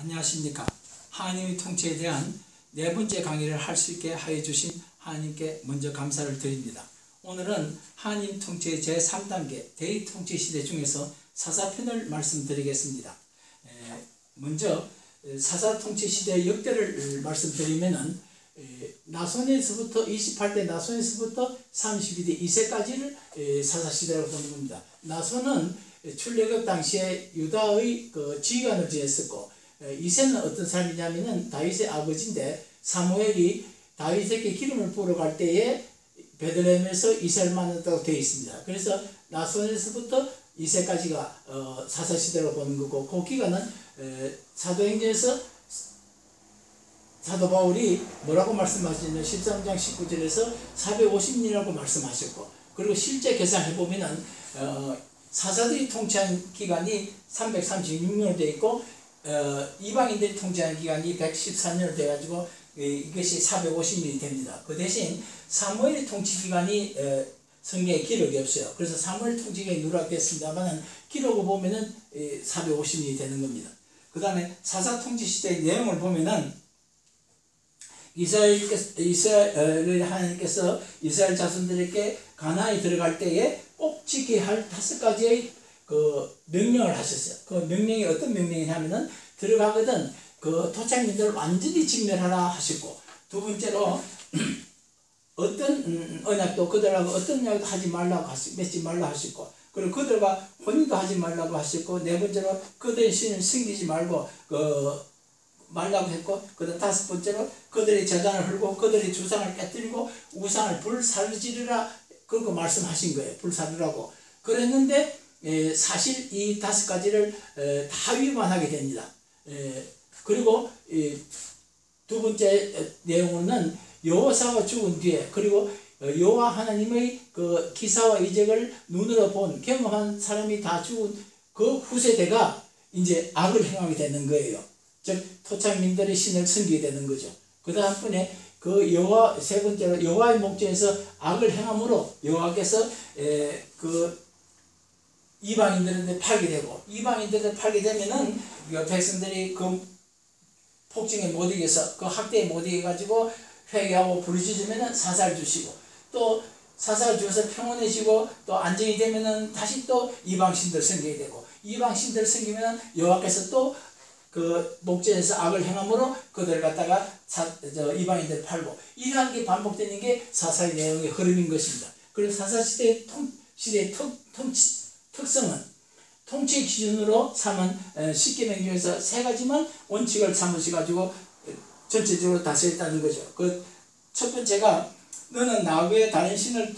안녕하십니까. 하나님의 통치에 대한 네 번째 강의를 할 수 있게 하여 주신 하나님께 먼저 감사를 드립니다. 오늘은 하나님 통치의 제3단계 대의통치 시대 중에서 사사편을 말씀드리겠습니다. 먼저 사사통치 시대의 역대를 말씀드리면은 나손에서부터 28대 나손에서부터 32대 이세까지를 사사시대라고 보는 겁니다. 나손은 출애굽 당시에 유다의 지휘관을 지냈었고, 이세는 어떤 사람이냐면은 다윗의 아버지인데, 사무엘이 다윗에게 기름을 부으러 갈 때에 베들레헴에서 이세를 만났다고 되어 있습니다. 그래서 나손에서부터 이세까지가 사사시대로 보는 거고, 그 기간은 사도행전에서 사도 바울이 뭐라고 말씀하시냐면 13장 19절에서 450년이라고 말씀하셨고, 그리고 실제 계산해보면은 사사들이 통치한 기간이 336년으로 되어 있고, 이방인들이 통치한 기간이 114년으로 돼가지고 이것이 450년이 됩니다. 그 대신 사무엘의 통치 기간이 성경에 기록이 없어요. 그래서 사무엘 통치 기간이 누락됐습니다만 기록을 보면은 450년이 되는 겁니다. 그 다음에 사사 통치 시대의 내용을 보면은 이스라엘 하나님께서 이스라엘 자손들에게 가나안에 들어갈 때에 꼭 지켜야 할 5가지의 명령을 하셨어요. 그 명령이 어떤 명령이냐면은 들어가거든 그 토착민들을 완전히 직멸하라 하셨고, 두 번째로 어떤 언약도 그들하고 어떤 언약도 하지 말라고 맺지 말라 하셨고, 그리고 그들과 혼인도 하지 말라고 하셨고, 네 번째로 그들의 신을 숨기지 말고 말라고 했고, 그다음 5번째로 그들의 제단을 헐고 그들의 주상을 깨뜨리고 우상을 불사르지르라 그렇게 말씀하신 거예요. 불사르라고 그랬는데 사실 이 5가지를 다 위반하게 됩니다. 그리고 두 번째 내용은 여호사가 죽은 뒤에, 그리고 여호와 하나님의 그 기사와 이적을 눈으로 본 경험한 사람이 다 죽은 그 후세대가 이제 악을 행하게 되는 거예요. 즉 토착민들의 신을 섬기게 되는 거죠. 그 다음번에 그 여호와, 세 번째로 여호와의 목전에서 악을 행함으로 여호와께서 그 이방인들한테 팔게 되고, 이방인들한테 팔게 되면은 백성들이 그 폭증에 못 이겨서 그 학대에 못 이겨가지고 회개하고 부르짖으면은 사살 주시고, 또 사살 주어서 평온해지고 또 안정이 되면은 다시 또 이방신들 섬기게 되고, 이방신들 섬기면은 여호와께서 또 그 목전에서 악을 행함으로 그들을 갖다가 이방인들 팔고, 이러한 게 반복되는 게 사사의 내용의 흐름인 것입니다. 그리고 사사시대의 특성은 통치 기준으로 삼은 10계명 중에서 3가지만 원칙을 삼으셔가지고 전체적으로 다스렸다는 거죠. 그 첫 번째가 너는 나 외에 다른 신을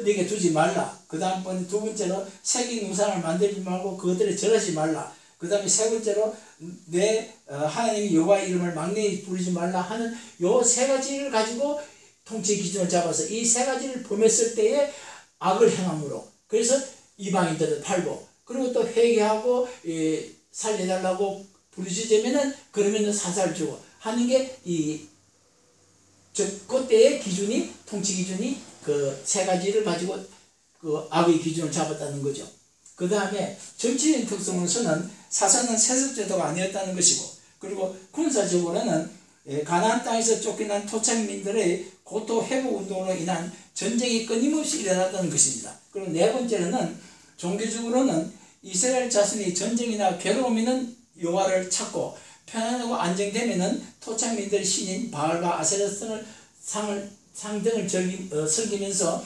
네게 두지 말라. 그 다음번에 두 번째로 새긴 우상을 만들지 말고 그것들을 절하지 말라. 그 다음에 세 번째로 내 하나님 여호와의 이름을 막내히 부르지 말라 하는 요 3가지를 가지고 통치 기준을 잡아서 이 3가지를 범했을 때에 악을 행함으로, 그래서 이방인들을 팔고, 그리고 또 회개하고 살려달라고 부르짖으면은 그러면은 사살 주고 하는 게 그때의 기준이, 통치 기준이 그 3가지를 가지고 그 악의 기준을 잡았다는 거죠. 그 다음에 정치적인 특성으로서는 사사는 세습제도가 아니었다는 것이고, 그리고 군사적으로는 가나안 땅에서 쫓겨난 토착민들의 고토 회복 운동으로 인한 전쟁이 끊임없이 일어났다는 것입니다. 그리고 네 번째로는 종교적으로는 이스라엘 자신이 전쟁이나 괴로움에는 여호와를 찾고 편안하고 안정되면은 토착민들의 신인 바알과 아세라스를 상등을 섬기면서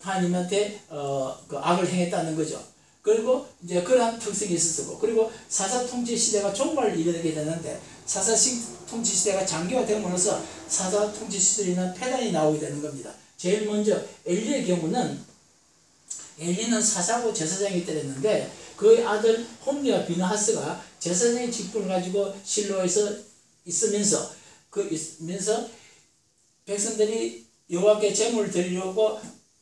하나님한테 그 악을 행했다는 거죠. 그리고 이제 그러한 특성이 있었고, 그리고 사사 통치 시대가 종말을 이르게 되는데, 사사 통치 시대가 장기화됨으로써 사사 통치 시대에 있는 폐단이 나오게 되는 겁니다. 제일 먼저 엘리의 경우는, 엘리는 사사고 제사장이 때렸는데 그의 아들 홈리와 비느하스가 제사장의 직분을 가지고 실로에서 있으면서 백성들이 여호와께 제물을 드리려고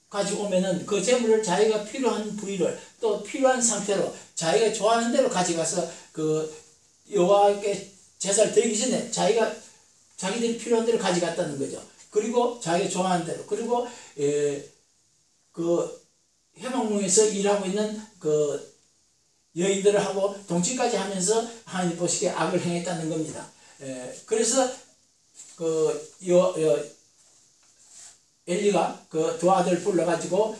가지고 오면은 그 제물을 자기가 필요한 부위를 또 필요한 상태로 자기가 좋아하는 대로 가져가서 그 여호와께 제사를 드리기 전에 자기들이 필요한 대로 가져갔다는 거죠. 그리고 자기가 좋아하는 대로, 그리고 그 해방궁에서 일하고 있는 그 여인들을 하고 동치까지 하면서 하나님 보시기에 악을 행했다는 겁니다. 그래서 엘리가 그 두 아들 불러가지고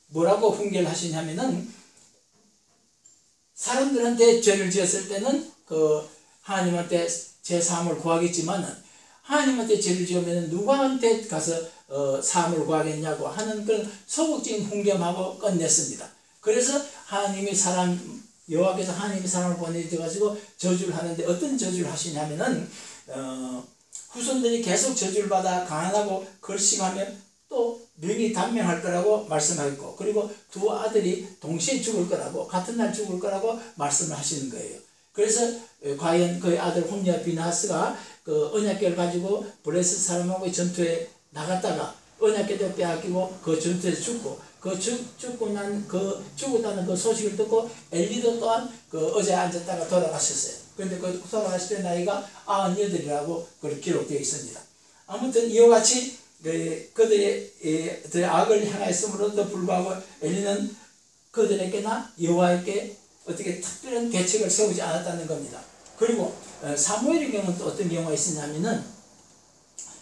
뭐라고 훈계를 하시냐면은, 사람들한테 죄를 지었을 때는 그 하나님한테 제 사함을 구하겠지만은, 하나님한테 죄를 지으면 누구한테 가서 사함을 구하겠냐고 하는 그런 소극적인 훈계하고 끝냈습니다. 그래서 하나님이 여호와께서 하나님이 사람을 보내셔가지고 저주를 하는데, 어떤 저주를 하시냐면은 후손들이 계속 저주를 받아 가난하고 걸식하며 또 명의단명할 거라고 말씀하셨고, 그리고 두 아들이 동시에 죽을 거라고, 같은 날 죽을 거라고 말씀을 하시는 거예요. 그래서 과연 그의 아들 홈리와 비나하스가 그 언약궤를 가지고 블레셋 사람하고 전투에 나갔다가 언약궤도 빼앗기고 그 전투에서 죽고, 죽었다는 그 소식을 듣고 엘리도 또한 그 어제 앉았다가 돌아가셨어요. 그런데 그 돌아가실 때 나이가 98이라고 그렇게 기록되어 있습니다. 아무튼 이와 같이 그들의 악을 향하였음으로도 불구하고 엘리는 그들에게나 여호와에게 어떻게 특별한 계책을 세우지 않았다는 겁니다. 그리고 사무엘의 경우는 또 어떤 경우가 있었냐면은,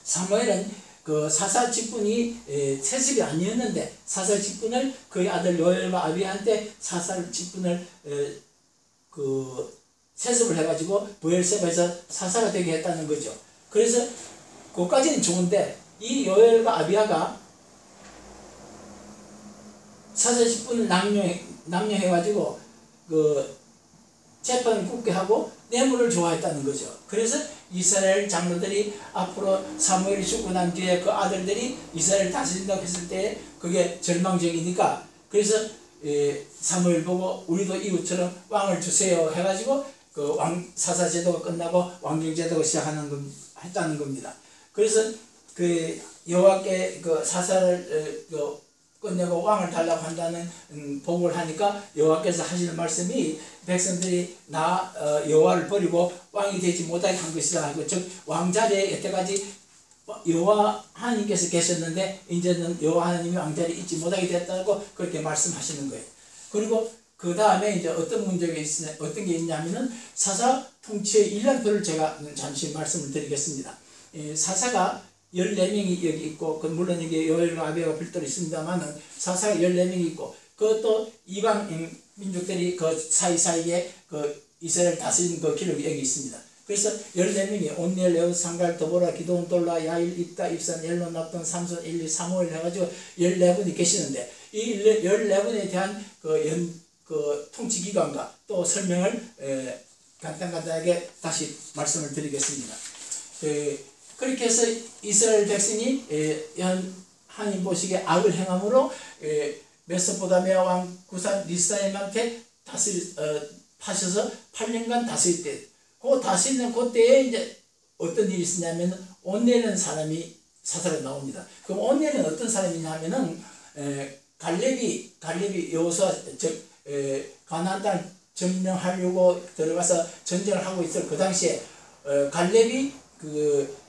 사무엘은 그 사사 직분이 세습이 아니었는데, 사사 직분을 그의 아들 요엘과 아비한테 사사 직분을 세습을 해가지고 브엘세바에서 사사가 되게 했다는 거죠. 그래서 그것까지는 좋은데, 이 요엘과 아비아가 사사 직분을 남용해가지고 그 재판을 굳게 하고 뇌물을 좋아했다는 거죠. 그래서 이스라엘 장로들이 앞으로 사무엘이 죽고 난 뒤에 그 아들들이 이스라엘을 다스린다고 했을 때 그게 절망적이니까, 그래서 사무엘 보고 우리도 이웃처럼 왕을 주세요 해가지고 그 사사 제도가 끝나고 왕정 제도가 했다는 겁니다. 그래서 그 여호와께 그 사사를 끝내고 왕을 달라고 한다는 보고를 하니까 여호와께서 하시는 말씀이, 백성들이 여호와를 버리고 왕이 되지 못하게 한 것이다 하고, 즉 왕자리에 여태까지 여호와 하나님께서 계셨는데 이제는 여호와 하나님이 왕자리에 있지 못하게 됐다고 그렇게 말씀하시는 거예요. 그리고 그 다음에 이제 어떤 게 있냐면은 사사 통치의 일년표를 제가 잠시 말씀을 드리겠습니다. 사사가 14명이 여기 있고, 물론 이게 요엘과 아비아가 별도로 있습니다만은 사사가 14명이 있고, 그것도 이방 민족들이 그 사이사이에 그 이스라엘 다스리는 그 기록이 여기 있습니다. 그래서 14명이 온니엘, 에웃, 상갈, 도보라, 기드온, 돌라, 야일, 입다, 입산, 엘론, 납돈, 삼손, 엘리, 사무엘 해가지고 14분이 계시는데, 이 14분에 대한 그 통치 기관과 또 설명을 간단하게 다시 말씀을 드리겠습니다. 그렇게 해서 이스라엘 백성이 하나님 보시기에 악을 행함으로 메소포타미아 왕 구산 리스다임한테 파셔서 8년간 다스릴 때, 그 다스리는 그때에 이제 어떤 일이 있었냐면, 온넬이라는 사람이 사사로 나옵니다. 그럼 온넬은 어떤 사람이냐면은 갈렙이 여호수아, 즉 가나안 땅 점령하려고 들어가서 전쟁을 하고 있을 그 당시에 갈렙이 그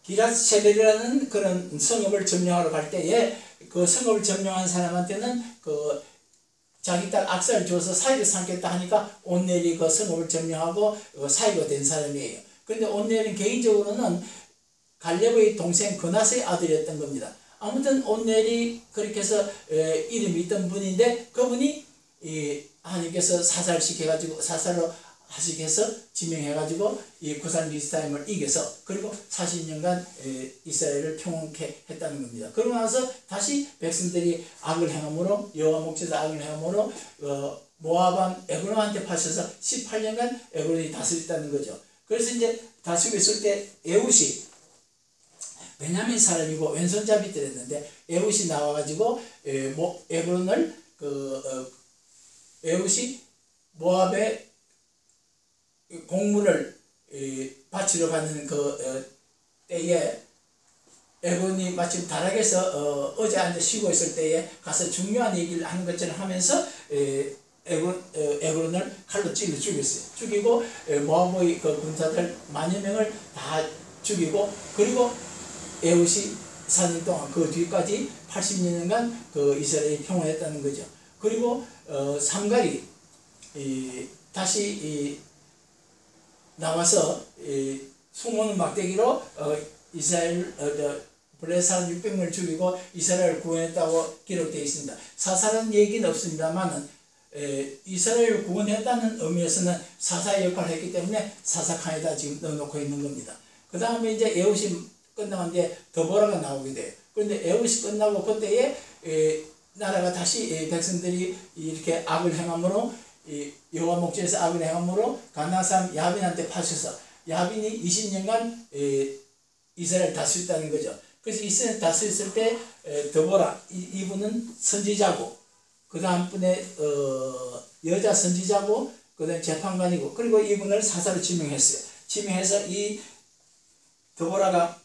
기랏세벨이라는 그런 성읍을 점령하러 갈 때에 그 성읍을 점령한 사람한테는 그 자기 딸 악사를 줘서 사위를 삼겠다 하니까 온넬이 그 성읍을 점령하고 사위가 된 사람이에요. 그런데 온넬은 개인적으로는 갈렙의 동생 그낫의 아들이었던 겁니다. 아무튼 온넬이 그렇게 해서 이름이 있던 분인데, 그분이 하나님께서 사사로 하시게 해서 지명해가지고 이 구산 리스다임을 이겨서, 그리고 40년간 이스라엘을 평온케 했다는 겁니다. 그러고 나서 다시 백성들이 악을 행함으로, 여호와 목전에서 악을 행함으로 모압왕 에그론한테 파셔서 18년간 에그론이 다스렸다는 거죠. 그래서 이제 다스리고 있을 때 에웃이 베냐민 사람이고 왼손잡이들이었는데, 에웃이 나와가지고 에그론을 에웃이 모압의 공물을 바치러 가는 때에 에그론이 마침 다락에서 어제 앉아 쉬고 있을 때에 가서 중요한 얘기를 하는 것처럼 하면서 에그론을 칼로 찔러 죽였어요. 죽이고 모압의 그 군사들 만여 명을 다 죽이고, 그리고 에웃이 4년 동안 그 뒤까지 80년간 그 이스라엘이 평온했다는 거죠. 그리고 삼갈이 다시 나와서 수모는 막대기로 이스라엘 블레셋 600명을 죽이고 이스라엘을 구원했다고 기록되어 있습니다. 사살한 얘기는 없습니다만은 이스라엘을 구원했다는 의미에서는 사사의 역할을 했기 때문에 사사칸에다 지금 넣어놓고 있는 겁니다. 그 다음에 이제 에웃이 끝나고 이제 드보라가 나오게 돼요. 그런데 에웃이 끝나고 그때에 나라가 다시 백성들이 이렇게 악을 행함으로 여호와 목전에서 악을 행함으로 가나안 사람 야빈한테 파셔서 야빈이 20년간 이스라엘 다스렸다는 거죠. 그래서 이스라엘 다스렸을 때 드보라 이분은 선지자고 그 다음 분에 여자 선지자고 그 다음 재판관이고 그리고 이분을 사사로 지명했어요. 지명해서 이 드보라가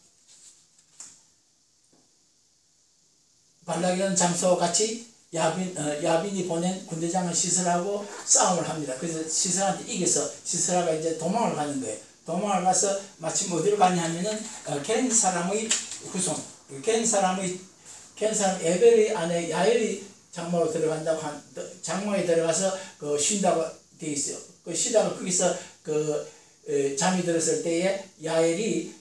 발락이라는 장소와 같이 야빈이 보낸 군대장을 시스라하고 싸움을 합니다. 그래서 시스라한테 이겨서 시스라가 이제 도망을 가는 거예요. 도망을 가서 마침 어디로 가냐 하면은 겐 사람의 후손, 겐 사람 에벨의 아내 야엘이 장막으로 들어간다고 장막에 들어가서 쉰다고 되어 있어요. 그 쉬다가 거기서 잠이 들었을 때에 야엘이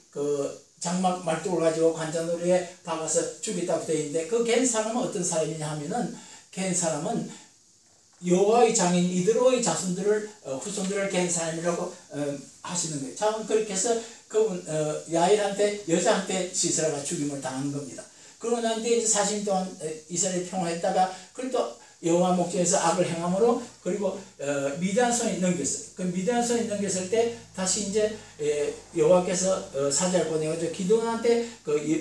장막 말뚝을 가지고 관자놀이에 박아서 죽였다고 되어 있는데 그 겐 사람은 어떤 사람이냐 하면은 겐 사람은 여호와의 장인 이드로의 자손들을 후손들을 겐 사람이라고 하시는 거예요. 자, 그렇게 해서 그분 야엘한테 여자한테 시스라가 죽임을 당한 겁니다. 그러고 난 뒤에 이제 40년 동안 이스라엘이 평화했다가 그리고 여호와 목전에서 악을 행함으로 그리고 미디안 손에 넘겼어요. 그 미디안 손에 넘겼을 때 다시 이제 여호와께서 사자를 보내가지고 기드온한테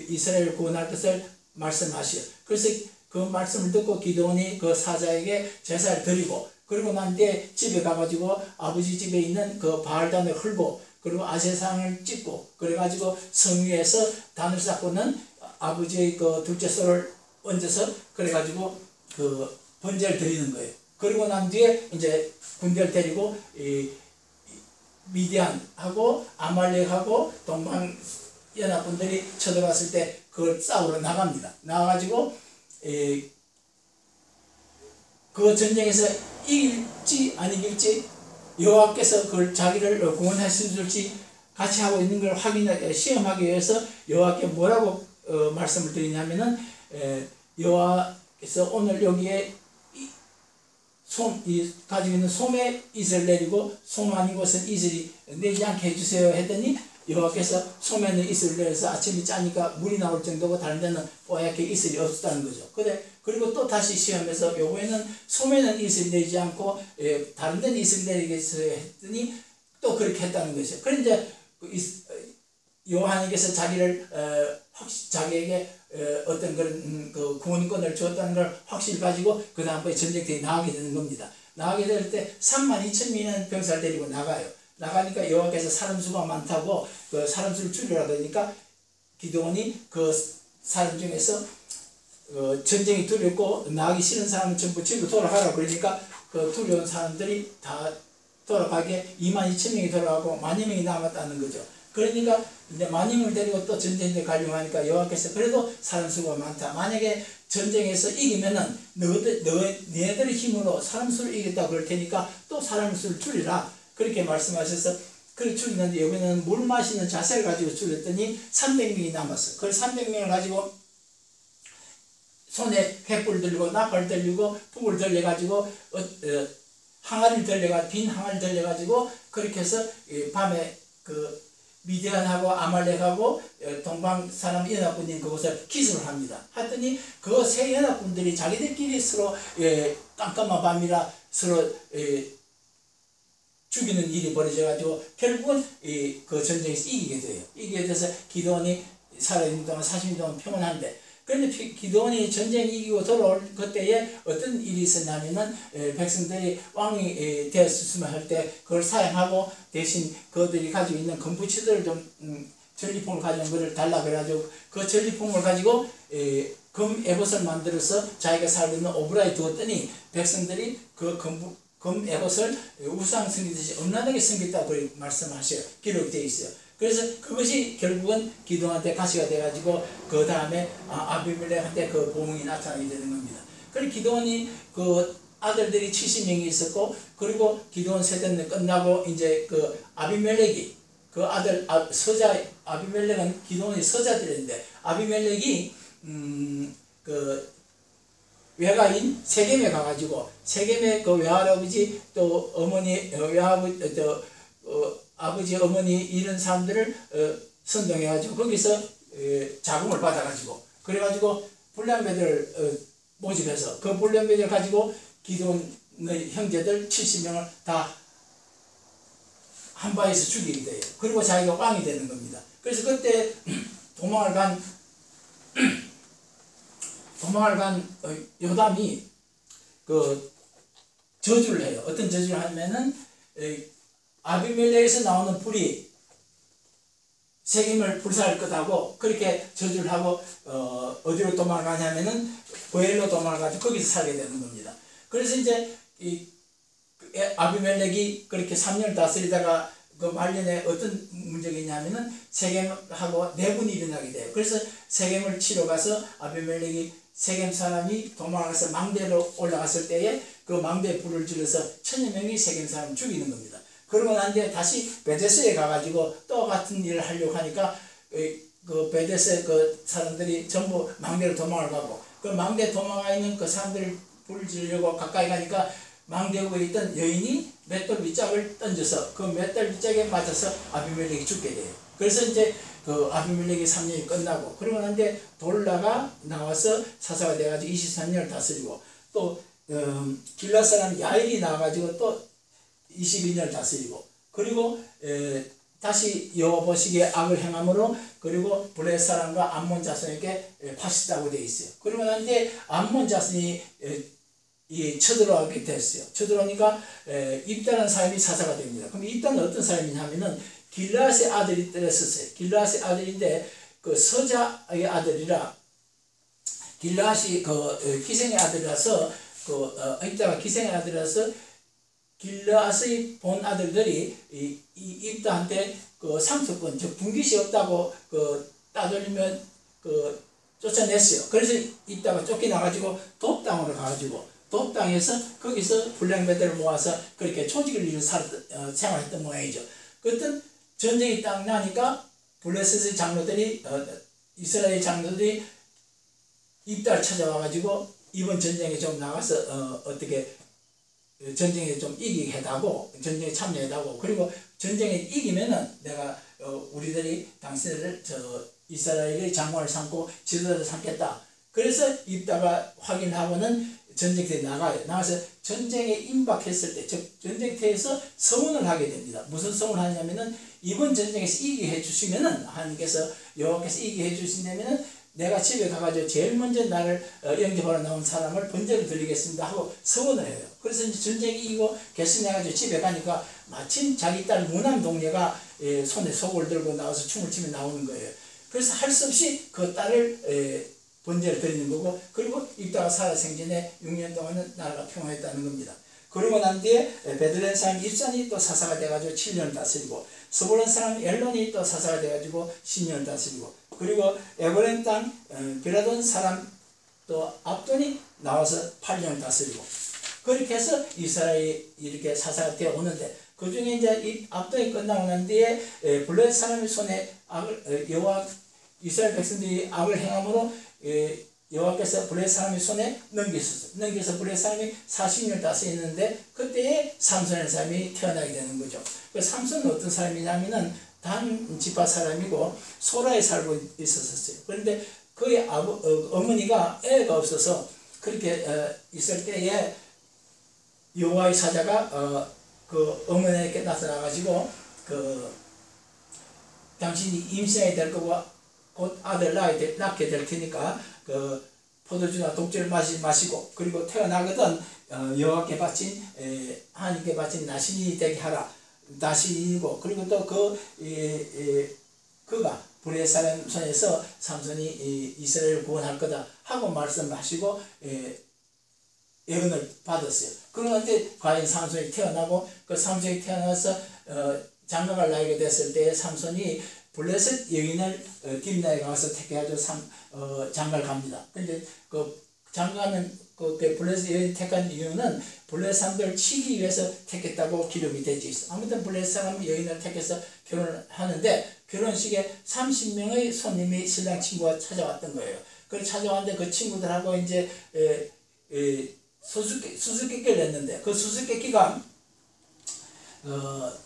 이스라엘을 구원할 것을 말씀하시요. 그래서 그 말씀을 듣고 기드온이 그 사자에게 제사를 드리고 그리고 난 뒤에 집에 가가지고 아버지 집에 있는 그 바알단을 헐고 그리고 아세상을 찍고 그래가지고 성 위에서 단을 쌓고는 아버지의 그 둘째 소를 얹어서 그래가지고 번제를 드리는 거예요. 그리고 난 뒤에 이제 군대를 데리고 미디안하고 아말렉하고 동방 연합군들이 쳐들어갔을 때 그걸 싸우러 나갑니다. 나가가지고 그 전쟁에서 이길지 안 이길지 여호와께서 그걸 자기를 구원하실지 같이 하고 있는 걸 시험하기 위해서 여호와께 뭐라고 말씀을 드리냐면은 여호와께서 오늘 여기에 가지고 있는 솜에 이슬을 내리고 솜 아닌 것은 이슬이 내지 않게 해주세요 했더니 여호와께서 솜에는 이슬을 내려서 아침이 짜니까 물이 나올 정도고 다른 데는 뽀얗게 이슬이 없었다는 거죠. 그리고 또 다시 시험해서 요거에는 솜에는 이슬이 내리지 않고 다른 데는 이슬이 내리겠어요 했더니 또 그렇게 했다는 거죠. 그런데 요한에게서 자기에게 어떤 그런 그 구원권을 주었다는 걸 확실히 가지고 그 다음번에 전쟁터에 나가게 되는 겁니다. 나가게 될 때 32,000명의 병사를 데리고 나가요. 나가니까 여호와께서 사람 수가 많다고 그 사람 수를 줄이라 그러니까 기드온이 그 사람 중에서 전쟁이 두렵고 나가기 싫은 사람은 전부 집으로 돌아가라 그러니까 그 두려운 사람들이 다 돌아가게 22,000명이 돌아가고 10,000명이 남았다는 거죠. 그러니까 이제 10,000명을 데리고 또 전쟁에 가려고 하니까 여호와께서 그래도 사람 수가 많다. 만약에 전쟁에서 이기면은 너희들의 힘으로 사람 수를 이겼다고 그럴 테니까 또 사람 수를 줄이라. 그렇게 말씀하셔서 그렇게 줄이는데 여기는 물 마시는 자세를 가지고 줄였더니 300명이 남았어요. 그 300명을 가지고 손에 횃불 들고 나팔 들고 북을 들려가지고 항아리를 들려가지고 빈 항아리를 들려가지고 그렇게 해서 밤에 미디안하고 아말렉하고 동방 사람 연합군인 그곳을 기습을 합니다. 하더니 그 세 연합군들이 자기들끼리 서로 깜깜한 밤이라 서로 죽이는 일이 벌어져가지고 결국은 그 전쟁에서 이기게 돼요. 이기게 돼서 기드온이 살아있는 동안 40년 동안 평온한데 그런데 기드온이 전쟁 이기고 돌아올 그때에 어떤 일이 있었냐면은 백성들이 왕이 되었으면 할 때 그걸 사용하고 대신 그들이 가지고 있는 금부치들을 좀 전리품을 가져온 것을 달라 그래가지고 그 전리품을 가지고 금 에봇을 만들어서 자기가 살고 있는 오브라에 두었더니 백성들이 그 금 에봇을 우상 섬기듯이 엄란하게 섬겼다고 말씀하셔요. 기록되어 있어요. 그래서 그것이 결국은 기드온한테 가시가 돼가지고 그 다음에 아비멜렉한테 그 보응이 나타나게 되는 겁니다. 그래서 기드온이 그 아들들이 70명이 있었고, 그리고 기드온 세대는 끝나고 이제 그 아비멜렉이 그 아들 서자 아비멜렉은 기드온의 서자들인데, 아비멜렉이 그 외가인 세겜에 가가지고 세겜의 그 외할아버지 또 어머니 외아버지 아버지 어머니 이런 사람들을 선동해가지고 거기서 자금을 받아가지고 그래가지고 불량배들을 모집해서 그 불량배들 가지고 기드온의 형제들 70명을 다 한 바에서 죽이게 돼요. 그리고 자기가 왕이 되는 겁니다. 그래서 그때 도망을 간 요담이 그 저주를 해요. 어떤 저주를 하면은 아비멜렉에서 나오는 불이 세겜을 불살할 것하고 그렇게 저주를 하고 어디로 도망을 가냐면은 고엘로 도망을 가지고 거기서 살게 되는 겁니다. 그래서 이제 이 아비멜렉이 그렇게 3년을 다스리다가 그 말년에 어떤 문제가 있냐면은 세겜하고 내분이 일어나게 돼요. 그래서 세겜을 치러 가서 아비멜렉이 세겜 사람이 도망가서 망대로 올라갔을 때에 그 망대에 불을 질러서 1000여 명이 세겜 사람을 죽이는 겁니다. 그러고 난 뒤에 다시 베데스에 가가지고 또 같은 일을 하려고 하니까 그 베데스 그 사람들이 전부 망대로 도망을 가고 그 망대 도망가 있는 그 사람들을 불을 지르려고 가까이 가니까 망대에 있던 여인이 맷돌 밑짝을 던져서 그 맷돌 밑짝에 맞아서 아비멜렉이 죽게 돼요. 그래서 이제 그 아비멜렉이 3년이 끝나고 그러고 난 뒤에 돌라가 나와서 사사가 돼가지고 23년을 다스리고 또 길앗 사람 야일이 나와가지고 또 22년을 다스리고 그리고 다시 여호와 보시기에 악을 행함으로 그리고 블레 사람과 암몬 자손에게 파시다고 되어 있어요. 그러고 난 뒤에 암몬 자손이 쳐들어가게 됐어요. 쳐들어오니까 입다라는 사람이 사사가 됩니다. 그럼 입다는 어떤 사람이냐면은 길앗의 아들이 때렸었어요. 길앗의 아들인데 그 서자의 아들이라 길앗이 그 기생의 아들이라서 입다가 기생의 아들이라서 길앗의 본 아들들이 이 입다한테 그 상속권 즉 분깃이 없다고 그 따돌리면 그 쫓아냈어요. 그래서 입다가 쫓겨나가지고 돕당으로 가가지고 돕당에서 거기서 불량배들을 모아서 그렇게 조직을 이루어 생활했던 모양이죠. 그때 전쟁이 딱 나니까 블레셋의 장로들이 이스라엘 장로들이 입다를 찾아와가지고 이번 전쟁에 좀 나가서 어떻게 전쟁에 좀 이기게 해다고 전쟁에 참여해다고 그리고 전쟁에 이기면은 내가 우리들이 당신들을 이스라엘의 장관을 삼고 지도자를 삼겠다. 그래서 입다가 확인하고는 전쟁터에 나가서 전쟁에 임박했을 때, 즉 전쟁터에서 서문을 하게 됩니다. 무슨 서문을 하냐면은 이번 전쟁에서 이기게 해주시면은 하나님께서 여호와께서 이기게 해주신다면은 내가 집에 가가지고 제일 먼저 나를 영접하러 나온 사람을 번제를 드리겠습니다 하고 서문을 해요. 그래서 이제 전쟁이 이기고 결승해가지고 집에 가니까 마침 자기 딸 무남 동료가 손에 속을 들고 나와서 춤을 추며 나오는 거예요. 그래서 할 수 없이 그 딸을 번제를 드리는 거고 그리고 입다가 살아생전에 6년 동안은 나라가 평화했다는 겁니다. 그러고 난 뒤에 베들레헴 사람 입산이 또 사사가 돼가지고 7년을 다스리고 스불론 사람 엘론이 또 사사가 돼가지고 10년을 다스리고 그리고 에브라임 땅 비라돈 사람 또 압돈이 나와서 8년을 다스리고 그렇게 해서 이스라엘이 이렇게 사사가 되어 오는데 그 중에 이제 이 압돈이 끝나고 난 뒤에 블레셋 사람의 손에 악을 여호와 이스라엘 백성들이 악을 행함으로 여호와께서 블레셋 사람의 손에 넘겨서 블레셋 사람이 40년을 다스리는데 그때에 삼손이라는 사람이 태어나게 되는 거죠. 그 삼손은 어떤 사람이냐면은 단 지파 사람이고 소라에 살고 있었어요. 그런데 그의 어머니가 애가 없어서 그렇게 있을 때에 여호와의 사자가 그 어머니에게 나타나가지고 당신이 임신하게 될 거고 곧 아들 낳게 될 테니까 그 포도주나 독주를 마시고 그리고 태어나거든 여호와께 바친 하나님께 바친 나신이 되게 하라. 나신이고 그리고 또 그가 블레셋 사람 손에서 삼손이 이스라엘을 구원할 거다 하고 말씀하시고 예언을 받았어요. 그런데 과연 삼손이 태어나고 그 삼손이 태어나서 장가갈 나이가 됐을 때 삼손이 블레셋 여인을 딥나에 가서 택해가지고 장가를 갑니다. 근데 그 장가는 그 그 블레셋 여인 택한 이유는 블레셋 사람들을 치기 위해서 택했다고 기록이 되어 있어. 아무튼 블레셋 사람 여인을 택해서 결혼을 하는데 결혼식에 30명의 손님이 신랑 친구가 찾아왔던 거예요. 그래서 찾아왔는데 그 친구들하고 이제 수수께끼를 냈는데 그 수수께끼가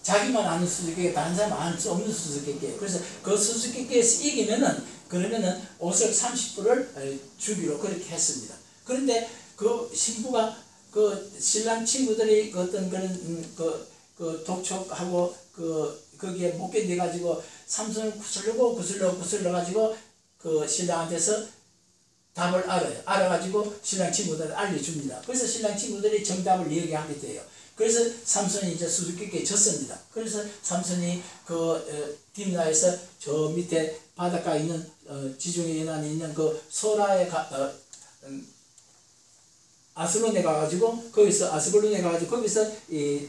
자기만 아는 수수께끼, 다른 사람 알 수 없는 수수께끼예요. 그래서 그 수수께끼에서 이기면은 그러면은 옷을 30불을 주기로 그렇게 했습니다. 그런데 그 신부가 그 신랑 친구들이 그 어떤 그런 그 독촉하고 거기에 못 견뎌 가지고 삼손을 구슬러 가지고 그 신랑한테서 답을 알아가지고 신랑 친구들을 알려줍니다. 그래서 신랑 친구들이 정답을 얘기하게 돼요. 그래서 삼손이 이제 수수께끼에 졌습니다. 그래서 삼손이 그 딥나에서 저 밑에 바닷가에 있는 지중해 연안에 있는 그 소라에 아스론에 가가지고 거기서 이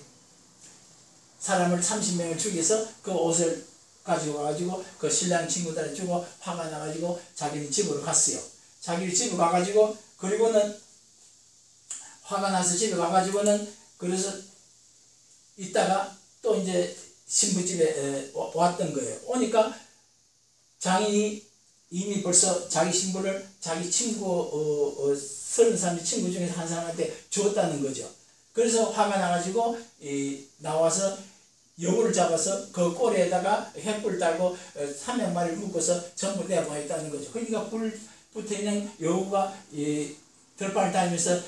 사람을 30명을 죽여서 그 옷을 가지고 가지고 그 신랑 친구들을 주고 화가 나가지고 자기는 집으로 갔어요. 자기 집에 가가지고 그리고는 화가 나서 집에 가가지고는 그래서 있다가 또 이제 신부집에 왔던 거예요. 오니까 장인이 이미 벌써 자기 신부를 자기 친구 30사람의 친구 중에서 한 사람한테 주었다는 거죠. 그래서 화가 나가지고 나와서 여우를 잡아서 그 꼬리에다가 횃불 달고 300마리를 묶어서 전부 내보냈다는 거죠. 그러니까 불 붙어있는 여우가 들판을 다니면서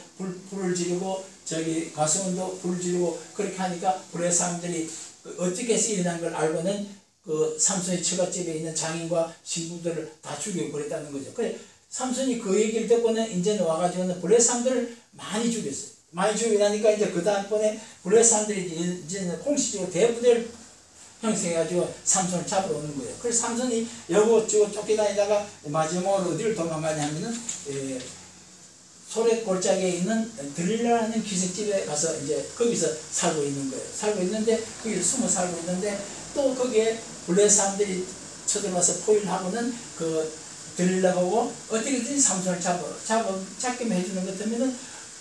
불을 지르고 저기 가수원도 불을 지르고 그렇게 하니까 블레셋 사람들이 어떻게 해서 일어난 걸 알고는 그 삼손의 처갓집에 있는 장인과 신부들을 다 죽여버렸다는 거죠. 그래 삼손이 그 얘기를 듣고는 이제는 와가지고는 블레셋 사람들을 많이 죽였어요. 많이 죽이고 나니까 이제 그 다음번에 블레셋 사람들이 이제는 공식적으로 대부대를 형성해가지고 삼손을 잡으러 오는 거예요. 그래서 삼손이 여고저고 쫓겨다니다가 마지막으로 어디를 도망가냐 하면은 소렛 골짜기에 있는 들릴라라는 기생집에 가서 이제 거기서 살고 있는 거예요. 살고 있는데 거기서 숨어 살고 있는데 또 거기에 블레셋 사람들이 쳐들어와서 포위를 하고는 그 들릴라 보고 어떻게든 삼손을 잡기만 해주는 것 같으면은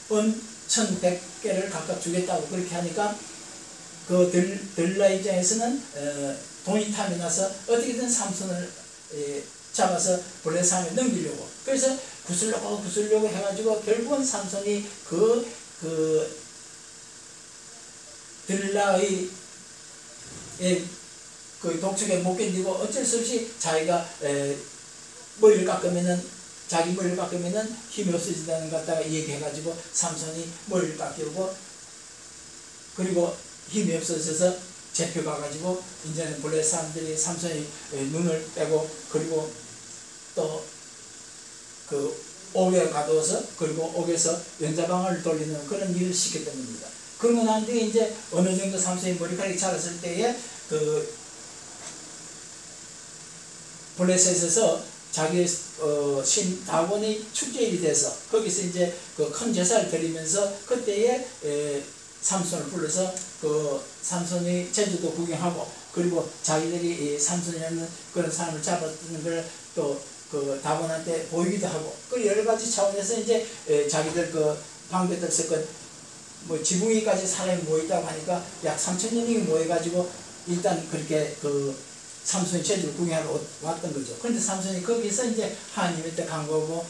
1,100개를 각각 주겠다고 그렇게 하니까 그 들릴라 입장에서는 돈이 탐이 나서 어떻게든 삼손을 잡아서 블레셋 사람에 넘기려고 그래서 구슬려고 해가지고 결국은 삼손이 그 들릴라의 그 독촉에 못 견디고 어쩔 수 없이 자기가 머리를 깎으면은 자기 머리를 깎으면은 힘이 없어진다는 것 갖다가 얘기해가지고 삼손이 머리를 깎이고 그리고 힘이 없어져서 잡혀가가지고 이제는 블레셋 사람들이 삼손의 눈을 빼고 그리고 또 그 옥에 가두어서 그리고 옥에서 연자방을 돌리는 그런 일을 시켰던 겁니다. 그러고 난 뒤에 이제 어느 정도 삼손이 머리카락이 자랐을 때에 그 블레셋에서 자기 신 다곤의 축제일이 돼서 거기서 이제 그 큰 제사를 드리면서 그때에 삼손을 불러서 그 삼손이 제주도 구경하고 그리고 자기들이 삼손이라는 그런 사람을 잡았던 걸 또 그 다곤한테 보이기도 하고 그 여러 가지 차원에서 이제 자기들 그 방배들 섞은 뭐 지붕위까지 사람이 모였다고 하니까 약 3,000명이 모여가지고 일단 그렇게 그 삼손이 제주를 구경하러 왔던 거죠. 그런데 삼손이 거기서 이제 하나님한테 간구하고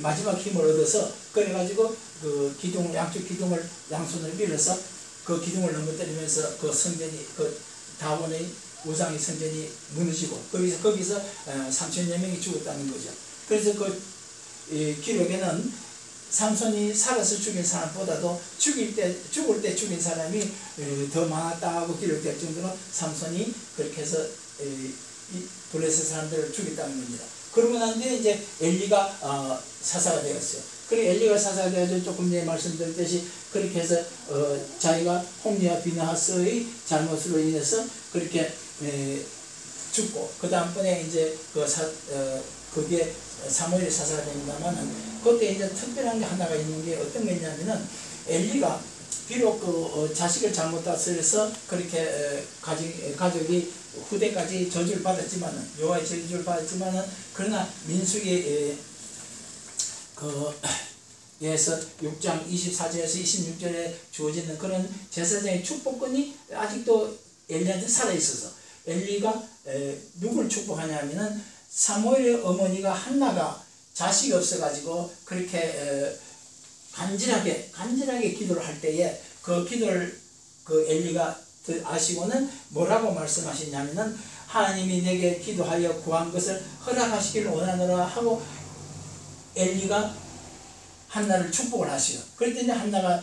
마지막 힘을 얻어서 그래가지고 그 기둥 양쪽 기둥을 양손을 밀어서 그 기둥을 넘어뜨리면서 그 성전이 그 다곤의 우상의 성전이 무너지고 거기서 3,000여 명이 죽었다는 거죠. 그래서 그 기록에는 삼손이 살아서 죽인 사람보다도 죽을 때 죽인 사람이 더 많았다고 기록될 정도로 삼손이 그렇게 해서 블레셋 사람들을 죽였다는 겁니다. 그러고 난 뒤에 이제 엘리가 사사가 되었어요. 그리고 엘리가 사사가 되어서 조금 전에 말씀드렸듯이 그렇게 해서 자기가 홈리와 비나하스의 잘못으로 인해서 그렇게 죽고 그 다음번에 이제 그게 사무엘이 사사가 됩니다만은 그때 이제 특별한 게 하나가 있는 게 어떤 게 있냐면은 엘리가 비록 그 자식을 잘못 다스려서 그렇게 가족이 후대까지 저주를 받았지만은 여호와의 저주를 받았지만은 그러나 민수기 그 에서 6장 24절에서 26절에 주어지는 그런 제사장의 축복권이 아직도 엘리한테 살아있어서 엘리가 누굴 축복하냐면은 사무엘의 어머니가 한나가 자식이 없어가지고 그렇게 간절하게 기도를 할 때에 그 기도를 그 엘리가 아시고는 뭐라고 말씀하시냐면은 하나님이 내게 기도하여 구한 것을 허락하시기를 원하노라 하고 엘리가 한나를 축복을 하시오. 그랬더니 한나가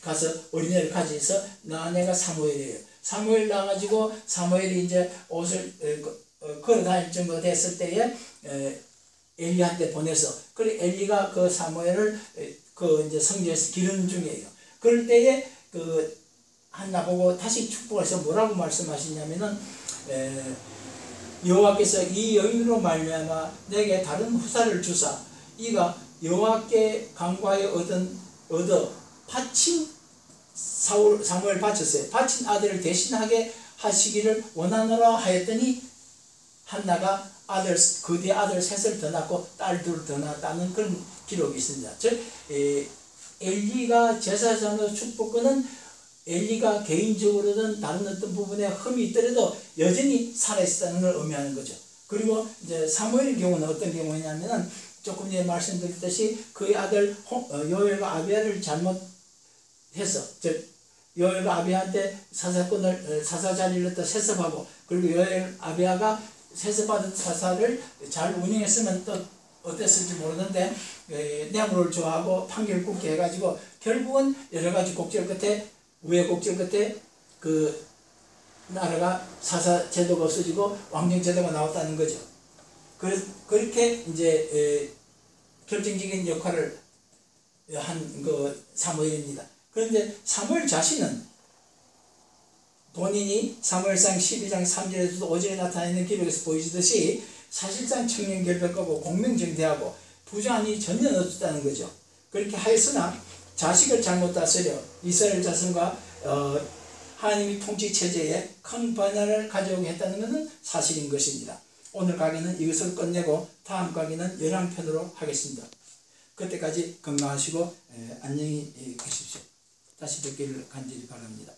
가서 어린애를 가져서 내가 사무엘이에요. 사무엘 나가지고 사무엘이 이제 옷을 걸어 다닐 정도 됐을 때에 엘리한테 보내서 그래 엘리가 그 사무엘을 그 이제 성전에서 기르는 중이에요. 그럴 때에 그 한나 보고 다시 축복해서 뭐라고 말씀하시냐면은 여호와께서 이 여인으로 말미암아 내게 다른 후사를 주사 이가 여호와께 간구하여 얻어 바친 사무엘 바쳤어요. 바친 아들을 대신하게 하시기를 원하노라 하였더니 한나가 그 뒤에 아들 셋을 더 낳고 딸 둘 더 낳았다는 그런 기록이 있습니다. 즉 엘리가 제사장의 축복권은 엘리가 개인적으로든 다른 어떤 부분에 흠이 있더라도 여전히 살아있다는 걸 의미하는 거죠. 그리고 이제 사무엘의 경우는 어떤 경우냐면은 조금 전에 말씀드렸듯이 그의 아들 요엘과 아비야를 잘못해서 즉 요엘과 아비야한테 사사자리를 또 세습하고 그리고 요엘 아비야가 세습받은 사사를 잘 운영했으면 또 어땠을지 모르는데 뇌물을 좋아하고 판결 굽게 해가지고 결국은 여러 가지 곡절 끝에 우여곡절 끝에 그 나라가 사사 제도가 없어지고 왕정 제도가 나왔다는 거죠. 그렇게 이제 결정적인 역할을 한 그 사무엘입니다. 그런데 사무엘 자신은 본인이 사무엘상 12장 3절에서도 5절에 나타나는 기록에서 보여주듯이 사실상 청년결백하고 공명정대하고 부자한이 전혀 없었다는 거죠. 그렇게 하였으나 자식을 잘못 다스려 이스라엘 자손과 하나님의 통치체제에 큰 변화를 가져오게 했다는 것은 사실인 것입니다. 오늘 강의는 이것을 끝내고 다음 강의는 열왕편으로 하겠습니다. 그때까지 건강하시고 안녕히 계십시오. 다시 뵙기를 간절히 바랍니다.